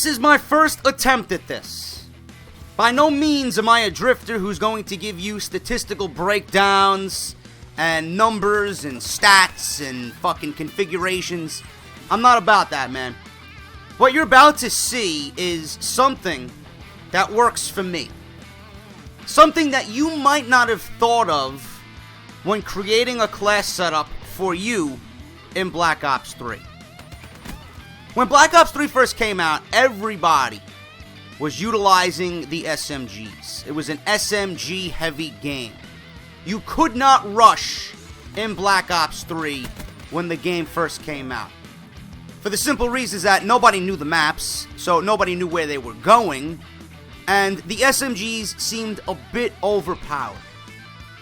This is my first attempt at this. By no means am I a drifter who's going to give you statistical breakdowns and numbers and stats and fucking configurations. I'm not about that, man. What you're about to see is something that works for me. Something that you might not have thought of when creating a class setup for you in Black Ops 3. When Black Ops 3 first came out, everybody was utilizing the SMGs. It was an SMG-heavy game. You could not rush in Black Ops 3 when the game first came out. For the simple reasons that nobody knew the maps, so nobody knew where they were going, and the SMGs seemed a bit overpowered.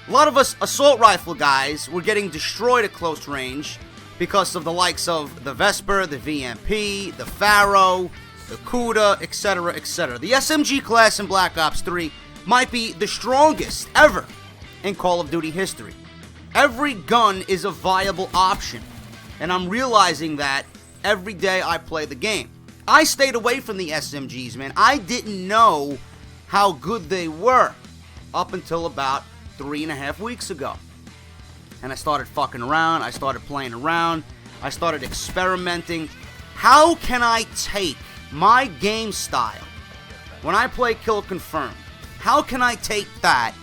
A lot of us assault rifle guys were getting destroyed at close range because of the likes of the Vesper, the VMP, the Pharaoh, the Kuda, etc., etc. The SMG class in Black Ops 3 might be the strongest ever in Call of Duty history. Every gun is a viable option, and I'm realizing that every day I play the game. I stayed away from the SMGs, man. I didn't know how good they were up until about 3.5 weeks ago. And I started fucking around, I started playing around, I started experimenting. How can I take my game style when I play Kill Confirmed? How can I take that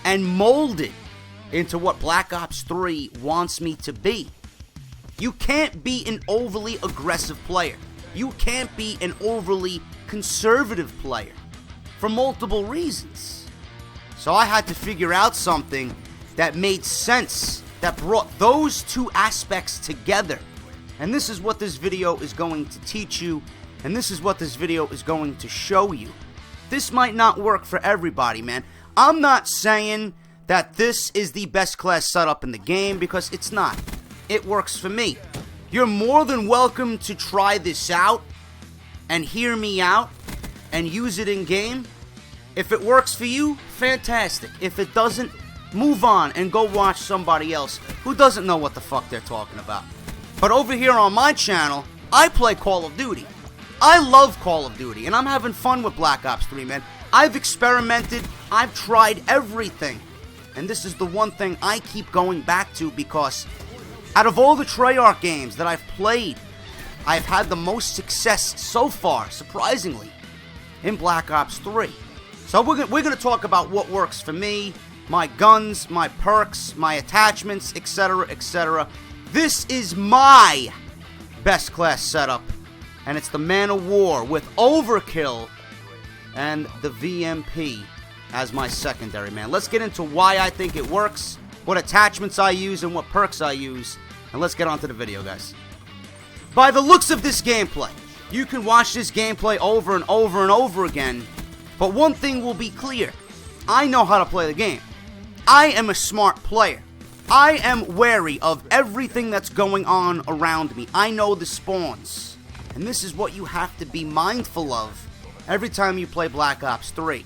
and mold it into what Black Ops 3 wants me to be? You can't be an overly aggressive player. You can't be an overly conservative player for multiple reasons. So I had to figure out something that made sense, that brought those two aspects together. And this is what this video is going to teach you, and this is what this video is going to show you. This might not work for everybody, man. I'm not saying that this is the best class setup in the game, because it's not. It works for me. You're more than welcome to try this out and hear me out and use it in game. If it works for you, fantastic. If it doesn't, move on and go watch somebody else who doesn't know what the fuck they're talking about. But over here on my channel, I play Call of Duty. I love Call of Duty, and I'm having fun with Black Ops 3, man. I've experimented, I've tried everything, and this is the one thing I keep going back to, because out of all the Treyarch games that I've played, I've had the most success so far, surprisingly, in Black Ops 3. So we're going to talk about what works for me, my guns, my perks, my attachments, etc., etc. This is my best class setup, and it's the Man of War with Overkill and the VMP as my secondary, man. Let's get into why I think it works, what attachments I use, and what perks I use, and let's get on to the video, guys. By the looks of this gameplay, you can watch this gameplay over and over and over again, but one thing will be clear. I know how to play the game. I am a smart player. I am wary of everything that's going on around me. I know the spawns. And this is what you have to be mindful of every time you play Black Ops 3.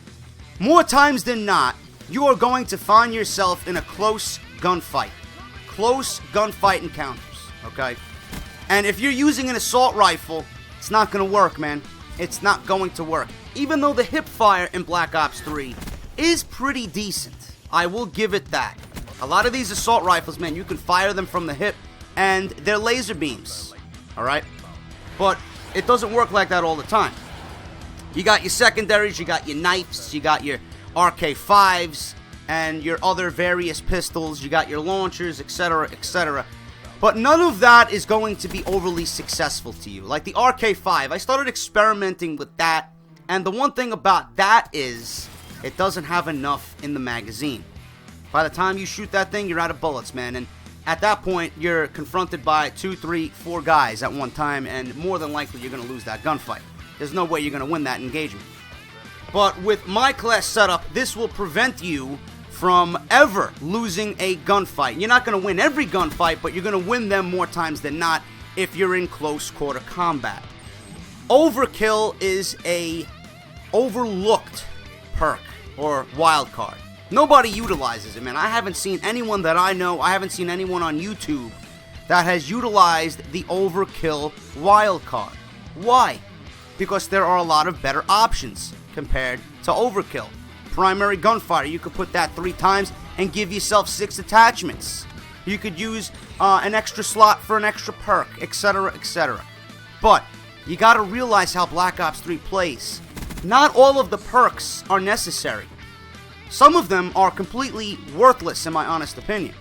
More times than not, you are going to find yourself in a close gunfight. Close gunfight encounters, okay? And if you're using an assault rifle, it's not going to work, man. It's not going to work. Even though the hip fire in Black Ops 3 is pretty decent, I will give it that. A lot of these assault rifles, man, you can fire them from the hip, and they're laser beams, alright? But it doesn't work like that all the time. You got your secondaries, you got your knives, you got your RK5s, and your other various pistols, you got your launchers, etc., etc. But none of that is going to be overly successful to you. Like the RK5, I started experimenting with that, and the one thing about that is it doesn't have enough in the magazine. By the time you shoot that thing, you're out of bullets, man, and at that point, you're confronted by 2, 3, 4 guys at one time, and more than likely, you're going to lose that gunfight. There's no way you're going to win that engagement. But with my class setup, this will prevent you from ever losing a gunfight. You're not going to win every gunfight, but you're going to win them more times than not if you're in close quarter combat. Overkill is a overlooked perk or wild card. Nobody utilizes it, man. I haven't seen anyone that I know, I haven't seen anyone on YouTube that has utilized the Overkill wildcard. Why? because there are a lot of better options compared to Overkill. Primary gunfire, you could put that 3 times and give yourself 6 attachments. You could use an extra slot for an extra perk, etc., etc. But you gotta realize how Black Ops 3 plays. Not all of the perks are necessary. Some of them are completely worthless, in my honest opinion.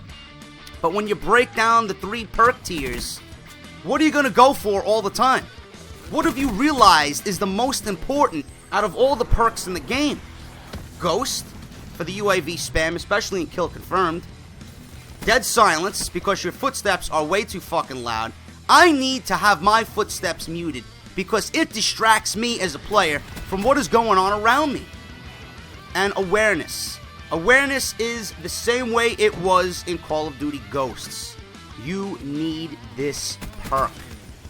But when you break down the 3 perk tiers, what are you gonna go for all the time? What have you realized is the most important out of all the perks in the game? Ghost, for the UAV spam, especially in Kill Confirmed. Dead Silence, because your footsteps are way too fucking loud. I need to have my footsteps muted because it distracts me as a player from what is going on around me. And Awareness. Awareness is the same way it was in Call of Duty Ghosts. You need this perk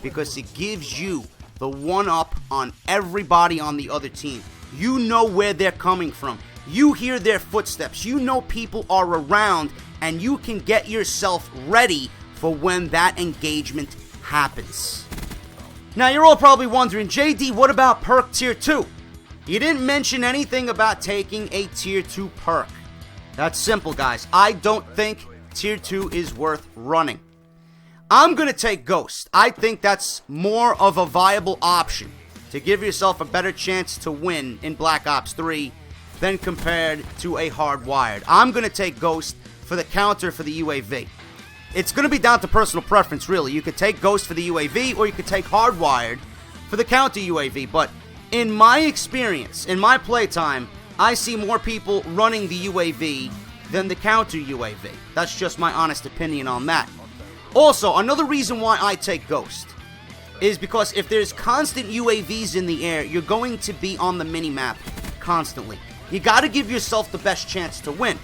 because it gives you the one-up on everybody on the other team. You know where they're coming from. You hear their footsteps. You know people are around, and you can get yourself ready for when that engagement happens. Now, you're all probably wondering, JD, what about perk tier 2? You didn't mention anything about taking a tier 2 perk. That's simple, guys. I don't think tier 2 is worth running. I'm going to take Ghost. I think that's more of a viable option to give yourself a better chance to win in Black Ops 3 than compared to a Hardwired. I'm going to take Ghost for the counter for the UAV. It's going to be down to personal preference, really. You could take Ghost for the UAV, or you could take Hardwired for the counter UAV. But in my experience, in my playtime, I see more people running the UAV than the counter UAV. That's just my honest opinion on that. Also, another reason why I take Ghost is because if there's constant UAVs in the air, you're going to be on the minimap constantly. You got to give yourself the best chance to win.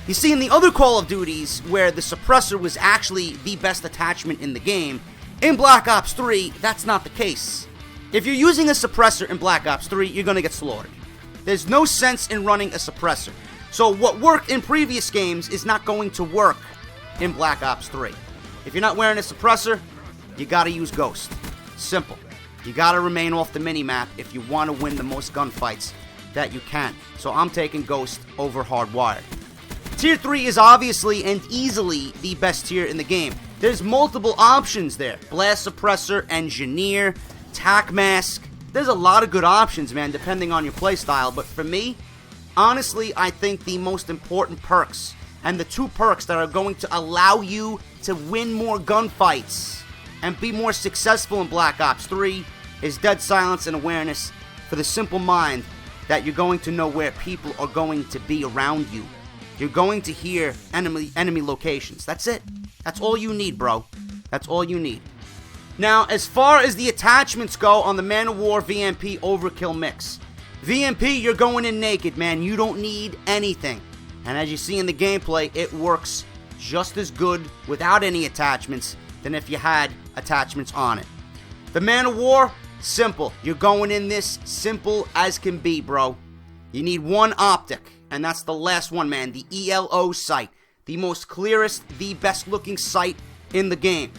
You see, in the other Call of Duties, where the suppressor was actually the best attachment in the game, in Black Ops 3, that's not the case. If you're using a suppressor in Black Ops 3, you're going to get slaughtered. There's no sense in running a suppressor. So what worked in previous games is not going to work in Black Ops 3. If you're not wearing a suppressor, you gotta use Ghost. Simple. You gotta remain off the minimap if you want to win the most gunfights that you can. So I'm taking Ghost over Hardwired. Tier 3 is obviously and easily the best tier in the game. There's multiple options there. Blast Suppressor, Engineer, Tac Mask. There's a lot of good options, man, depending on your playstyle. But for me, honestly, I think the most important perks and the 2 perks that are going to allow you to win more gunfights and be more successful in Black Ops 3 is Dead Silence and Awareness, for the simple mind that you're going to know where people are going to be around you. You're going to hear enemy locations. That's it. That's all you need, bro. That's all you need. Now, as far as the attachments go on the Man of War VMP Overkill mix, VMP, you're going in naked, man. You don't need anything. And as you see in the gameplay, it works just as good without any attachments than if you had attachments on it. The Man of War, simple. You're going in this simple as can be, bro. You need one optic, and that's the last one, man. The ELO sight. The most clearest, the best looking sight in the game.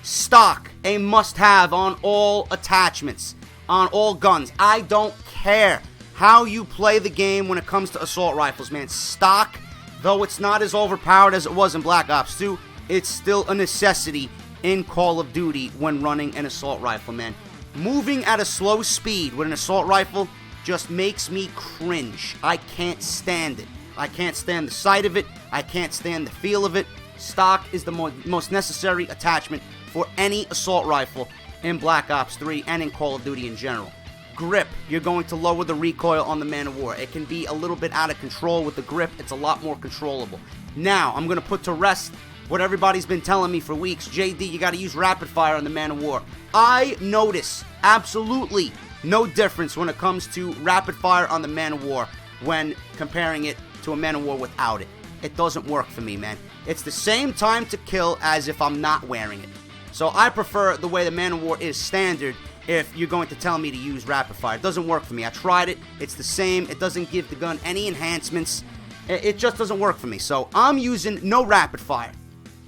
Stock, a must-have on all attachments, on all guns. I don't care how you play the game when it comes to assault rifles, man. Stock, though it's not as overpowered as it was in Black Ops 2, it's still a necessity in Call of Duty when running an assault rifle, man. Moving at a slow speed with an assault rifle just makes me cringe. I can't stand it. I can't stand the sight of it. I can't stand the feel of it. Stock is the most necessary attachment for any assault rifle in Black Ops 3 and in Call of Duty in general. Grip, you're going to lower the recoil on the Man of War. It can be a little bit out of control with the grip. It's a lot more controllable. Now, I'm going to put to rest what everybody's been telling me for weeks. JD, you got to use rapid fire on the Man of War. I notice absolutely no difference when it comes to rapid fire on the Man of War when comparing it to a Man of War without it. It doesn't work for me, man. It's the same time to kill as if I'm not wearing it. So I prefer the way the Man of War is standard if you're going to tell me to use rapid fire. It doesn't work for me. I tried it. It's the same. It doesn't give the gun any enhancements. It just doesn't work for me. So I'm using no rapid fire.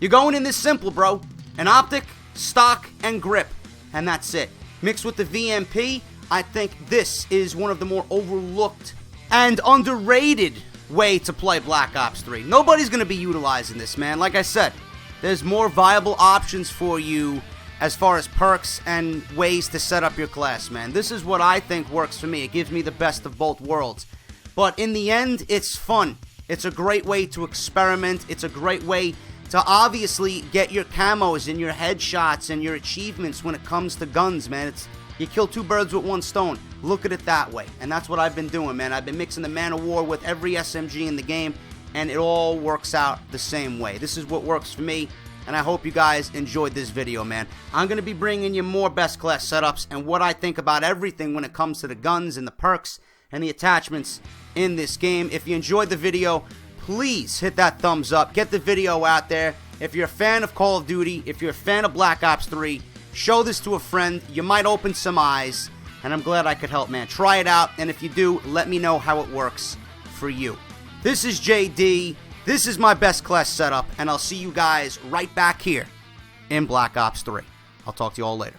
You're going in this simple, bro. An optic, stock, and grip. And that's it. Mixed with the VMP, I think this is one of the more overlooked and underrated way to play Black Ops 3. Nobody's going to be utilizing this, man. Like I said, there's more viable options for you as far as perks and ways to set up your class, man. This is what I think works for me. It gives me the best of both worlds. But in the end, it's fun. It's a great way to experiment. It's a great way to obviously get your camos and your headshots and your achievements when it comes to guns, man. You kill two birds with one stone. Look at it that way. And that's what I've been doing, man. I've been mixing the Man of War with every SMG in the game, and it all works out the same way. This is what works for me, and I hope you guys enjoyed this video, man. I'm going to be bringing you more best class setups and what I think about everything when it comes to the guns and the perks and the attachments in this game. If you enjoyed the video, please hit that thumbs up. Get the video out there. If you're a fan of Call of Duty, if you're a fan of Black Ops 3, show this to a friend. You might open some eyes, and I'm glad I could help, man. Try it out, and if you do, let me know how it works for you. This is JD. This is my best class setup, and I'll see you guys right back here in Black Ops 3. I'll talk to you all later.